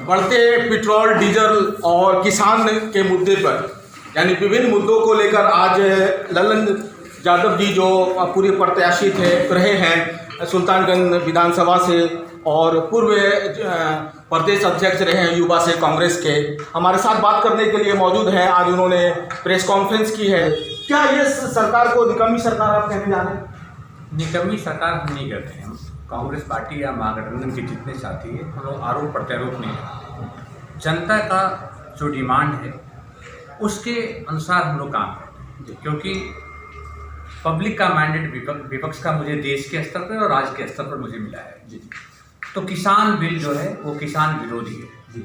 बढ़ते petrol diesel और किसान के मुद्दे पर यानी विभिन्न मुद्दों को लेकर आज ललन यादव जी जो पूर्व प्रत्याशी रहे हैं सुल्तानगंज विधानसभा से और पूर्व प्रदेश अध्यक्ष रहे हैं युवा से कांग्रेस के, हमारे साथ बात करने के लिए मौजूद हैं। आज उन्होंने प्रेस कॉन्फ्रेंस की है। क्या ये सरकार को निकम्मी सरकार आप कहने जा रहे हैं? निकम्मी सरकार हम नहीं कहते हैं। कांग्रेस पार्टी या महागठबंधन के जितने साथी हैं हम लोग आरोप प्रत्यारोप नहीं करते। जनता का जो डिमांड है उसके अनुसार हम लोग काम करते हैं, क्योंकि पब्लिक का मैंडेट विपक्ष का मुझे देश के स्तर पर और राज्य के स्तर पर मुझे मिला है। तो किसान बिल जो है वो किसान विरोधी है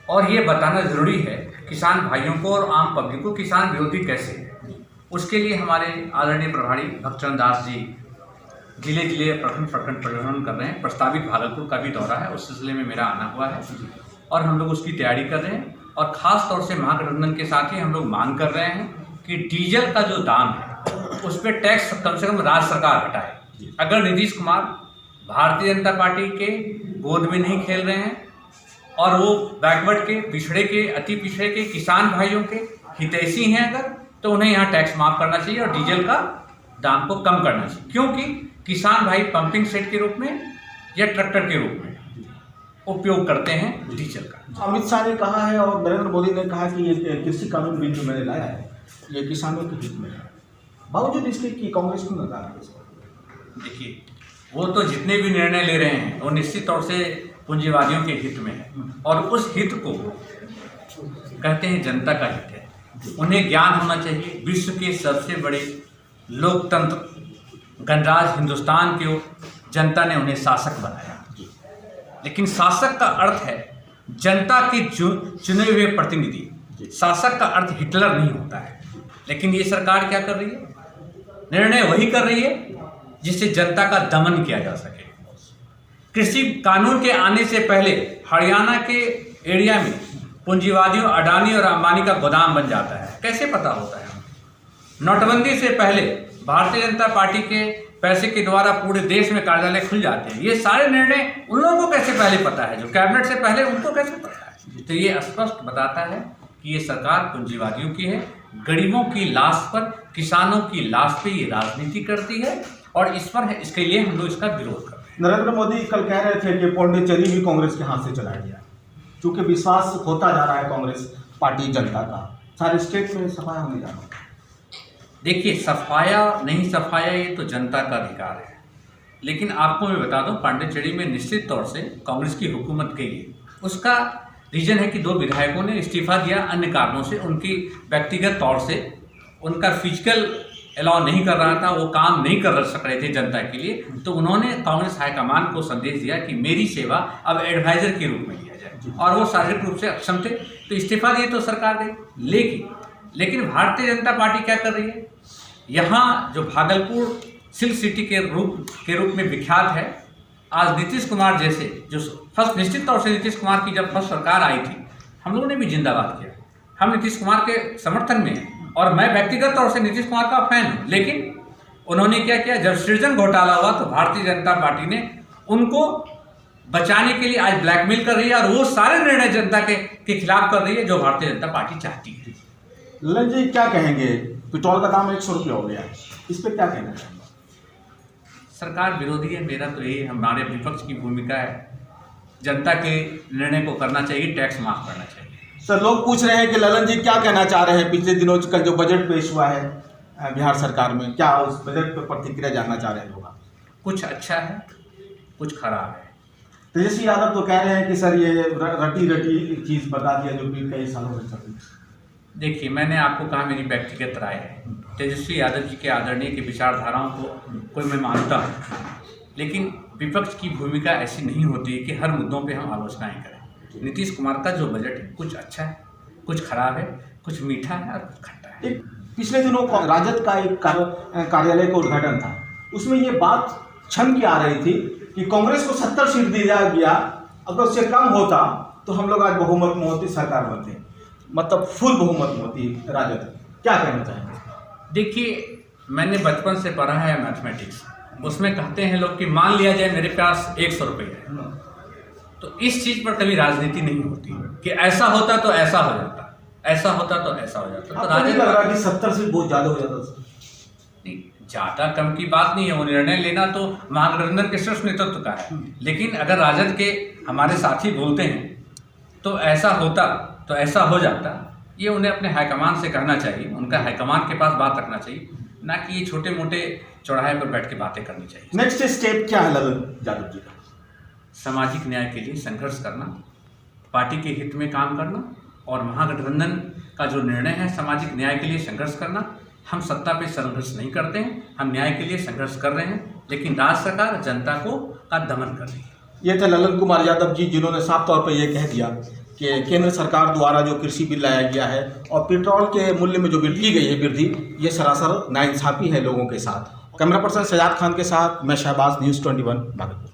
और ये बताना ज़रूरी है किसान भाइयों को और आम पब्लिक को किसान विरोधी कैसे है। उसके लिए हमारे आदरणीय प्रभारी भक्तचरण दास जी जिले जिले प्रखंड परिभ्रमण कर रहे हैं। प्रस्तावित भागलपुर का भी दौरा है, उस सिलसिले में मेरा आना हुआ है और हम लोग उसकी तैयारी कर रहे हैं। और ख़ास तौर से महागठबंधन के साथ ही हम लोग मांग कर रहे हैं कि डीजल का जो दाम है उस पर टैक्स कम से कम राज्य सरकार हटाए। अगर नीतीश कुमार भारतीय जनता पार्टी के गोद में नहीं खेल रहे हैं और वो बैकवर्ड के पिछड़े के अति पिछड़े के किसान भाइयों के हितैषी हैं अगर, तो उन्हें यहाँ टैक्स माफ़ करना चाहिए और डीजल का दाम को कम करना चाहिए, क्योंकि किसान भाई पंपिंग सेट के रूप में या ट्रैक्टर के रूप में उपयोग करते हैं डीजल का। अमित शाह ने कहा है और नरेंद्र मोदी ने कहा कि ये कृषि कानून बिल जो मैंने लाया है ये किसानों के हित में है, बावजूद इसके कि कांग्रेस को नकार है। देखिए, वो तो जितने भी निर्णय ले रहे हैं वो निश्चित तौर से पूंजीवादियों के हित में है और उस हित को कहते हैं जनता का हित है। उन्हें ज्ञान होना चाहिए विश्व के सबसे बड़े लोकतंत्र गणराज्य हिंदुस्तान के जनता ने उन्हें शासक बनाया, लेकिन शासक का अर्थ है जनता के चुने हुए प्रतिनिधि। शासक का अर्थ हिटलर नहीं होता है। लेकिन ये सरकार क्या कर रही है? निर्णय वही कर रही है जिससे जनता का दमन किया जा सके। कृषि कानून के आने से पहले हरियाणा के एरिया में पूंजीवादियों अडानी और अंबानी का गोदाम बन जाता है, कैसे पता होता है? नोटबंदी से पहले भारतीय जनता पार्टी के पैसे के द्वारा पूरे देश में कार्यालय खुल जाते हैं। ये सारे निर्णय उन लोगों को कैसे पहले पता है? जो कैबिनेट से पहले उनको कैसे पता है? तो ये स्पष्ट बताता है कि ये सरकार पूंजीवादियों की है। गरीबों की लाश पर, किसानों की लाश पे ये राजनीति करती है और इस पर इसके लिए हम लोग इसका विरोध कर रहे हैं। नरेंद्र मोदी कल कह रहे थे कि पौंडीचेरी भी कांग्रेस के हाथ से चला गया, क्योंकि विश्वास होता जा रहा है कांग्रेस पार्टी जनता का, सारे स्टेट में सफाया होने जा रहा है। देखिए, सफाया नहीं सफाया ये तो जनता का अधिकार है, लेकिन आपको मैं बता दूं पांडिचेरी में निश्चित तौर से कांग्रेस की हुकूमत गई है। उसका रीजन है कि 2 विधायकों ने इस्तीफा दिया अन्य कारणों से। उनकी व्यक्तिगत तौर से उनका फिजिकल अलाउ नहीं कर रहा था, वो काम नहीं कर सक रहे थे जनता के लिए, तो उन्होंने कांग्रेस हाईकमान को संदेश दिया कि मेरी सेवा अब एडवाइजर के रूप में लिया जाए और वो शारीरिक रूप से अक्षम थे तो इस्तीफा दिए तो सरकार गई। लेकिन भारतीय जनता पार्टी क्या कर रही है? यहाँ जो भागलपुर सिल्क सिटी के रूप में विख्यात है, आज नीतीश कुमार जैसे जो फर्स्ट, निश्चित तौर से नीतीश कुमार की जब फर्स्ट सरकार आई थी हम लोगों ने भी जिंदाबाद किया। हम नीतीश कुमार के समर्थन में हैं और मैं व्यक्तिगत तौर से नीतीश कुमार का फैन हूँ। लेकिन उन्होंने क्या किया? जब सृजन घोटाला हुआ तो भारतीय जनता पार्टी ने उनको बचाने के लिए आज ब्लैकमेल कर रही है और वो सारे निर्णय जनता के खिलाफ कर रही है जो भारतीय जनता पार्टी चाहती है। ललन जी क्या कहेंगे? पेट्रोल का दाम 100 रुपये हो गया, इस पर क्या कहना चाहेंगे? सरकार विरोधी है, मेरा तो यही हमारे विपक्ष की भूमिका है। जनता के निर्णय को करना चाहिए, टैक्स माफ करना चाहिए। सर, लोग पूछ रहे हैं कि ललन जी क्या कहना चाह रहे हैं? पिछले दिनों कल जो बजट पेश हुआ है बिहार सरकार में, क्या उस बजट पर प्रतिक्रिया जानना चाह रहे हैं लोग? कुछ अच्छा है, कुछ खराब है। तेजस्वी यादव तो कह रहे हैं कि सर ये रटी चीज़ बता दिया जो कि कई सालों से चल रही है। देखिए, मैंने आपको कहा मेरी व्यक्तिगत राय है। तेजस्वी यादव जी के आदरणीय की विचारधाराओं को कोई मैं मानता हूँ, लेकिन विपक्ष की भूमिका ऐसी नहीं होती है कि हर मुद्दों पे हम आलोचनाएं करें। नीतीश कुमार का जो बजट है कुछ अच्छा है, कुछ खराब है, कुछ मीठा है और कुछ खट्टा है। पिछले दिनों राजद का एक कार्यालय का उद्घाटन था, उसमें ये बात छन की आ रही थी कि कांग्रेस को 70 सीट दिया गया, अगर उससे कम होता तो हम लोग आज बहुमत में होती सरकार बनते, मतलब फुल बहुमत में होती राजद। क्या कहना चाहेंगे? देखिए, मैंने बचपन से पढ़ा है मैथमेटिक्स उसमें कहते हैं लोग कि मान लिया जाए मेरे पास 100 रुपये है, तो इस चीज़ पर कभी राजनीति नहीं होती कि ऐसा होता तो ऐसा हो जाता, ऐसा होता तो ऐसा हो जाता। तो आपको नहीं लग रहा कि 70 से बहुत ज़्यादा हो जाता? नहीं, ज़्यादा कम की बात नहीं है, वो निर्णय लेना तो महागठबंधन के शीर्ष नेतृत्व का है। लेकिन अगर राजद के हमारे साथी बोलते हैं तो ऐसा होता तो ऐसा हो जाता, ये उन्हें अपने हाईकमान से कहना चाहिए, उनका हाईकमान के पास बात रखना चाहिए, ना कि ये छोटे मोटे चौराहे पर बैठ के बातें करनी चाहिए। नेक्स्ट स्टेप क्या है ललन यादव जी का? सामाजिक न्याय के लिए संघर्ष करना, पार्टी के हित में काम करना, और महागठबंधन का जो निर्णय है सामाजिक न्याय के लिए संघर्ष करना। हम सत्ता पे संघर्ष नहीं करते हैं, हम न्याय के लिए संघर्ष कर रहे हैं, लेकिन राज्य सरकार जनता का दमन कर रही है। ये थे ललन कुमार यादव जी, जिन्होंने साफ तौर पर यह कह दिया कि केंद्र सरकार द्वारा जो कृषि बिल लाया गया है और पेट्रोल के मूल्य में जो की गई है वृद्धि, ये सरासर नाइंसाफ़ी है लोगों के साथ। कैमरा पर्सन सजाद खान के साथ मैं शहबाज, न्यूज़ 21 भागलपुर।